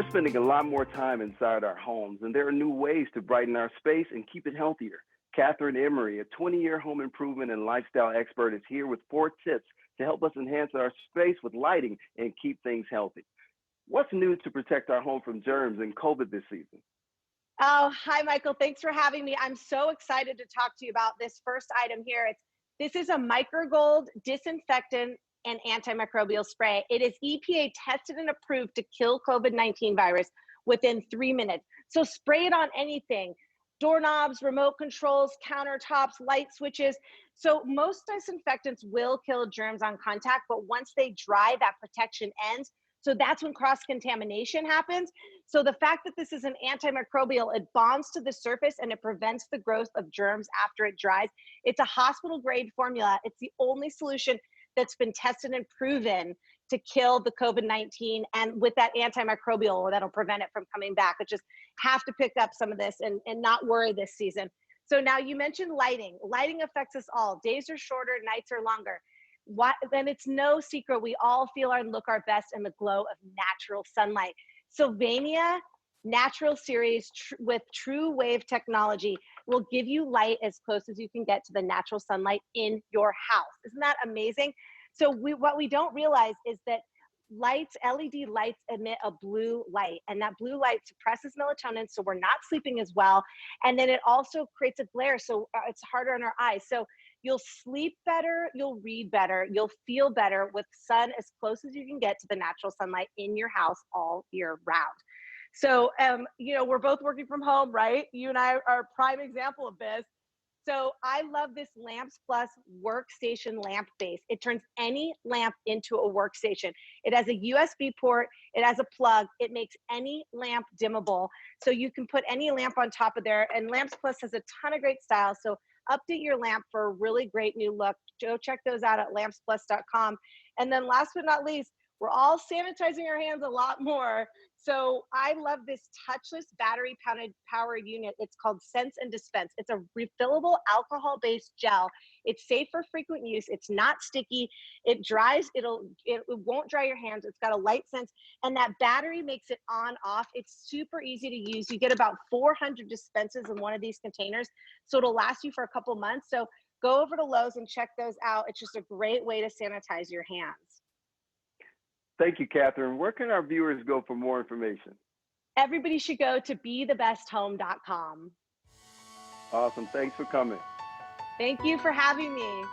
We're spending a lot more time inside our homes, and there are new ways to brighten our space and keep it healthier. Kathryn Emery, a 20-year home improvement and lifestyle expert, is here with 4 tips to help us enhance our space with lighting and keep things healthy. What's new to protect our home from germs and COVID this season? Oh, hi, Michael. Thanks for having me. I'm so excited to talk to you about this first item here. This is a MicroGold disinfectant and antimicrobial spray. It is EPA tested and approved to kill COVID-19 virus within 3 minutes. So spray it on anything, doorknobs, remote controls, countertops, light switches. So most disinfectants will kill germs on contact, but once they dry, that protection ends. So that's when cross-contamination happens. So the fact that this is an antimicrobial, it bonds to the surface and it prevents the growth of germs after it dries. It's a hospital-grade formula. It's the only solution that's been tested and proven to kill the COVID-19, and with that antimicrobial that'll prevent it from coming back. But just have to pick up some of this and not worry this season. So now you mentioned lighting. Lighting affects us all. Days are shorter, nights are longer. Then it's no secret we all feel and look our best in the glow of natural sunlight. Sylvania Natural Series with TruWave technology will give you light as close as you can get to the natural sunlight in your house. Isn't that amazing? So what we don't realize is that LED lights emit a blue light, and that blue light suppresses melatonin, so we're not sleeping as well. And then it also creates a glare, so it's harder on our eyes. So you'll sleep better, you'll read better, you'll feel better with sun as close as you can get to the natural sunlight in your house all year round. So, we're both working from home, right? You and I are a prime example of this. So I love this Lamps Plus workstation lamp base. It turns any lamp into a workstation. It has a USB port, it has a plug, it makes any lamp dimmable. So you can put any lamp on top of there, and Lamps Plus has a ton of great styles. So update your lamp for a really great new look. Go check those out at lampsplus.com. And then last but not least, we're all sanitizing our hands a lot more. So I love this touchless battery power unit. It's called Sense and Dispense. It's a refillable alcohol-based gel. It's safe for frequent use. It's not sticky. It dries. It won't dry your hands. It's got a light sense, and that battery makes it on off. It's super easy to use. You get about 400 dispenses in one of these containers, so it'll last you for a couple months. So go over to Lowe's and check those out. It's just a great way to sanitize your hands. Thank you, Kathryn. Where can our viewers go for more information? Everybody should go to bethebesthome.com. Awesome. Thanks for coming. Thank you for having me.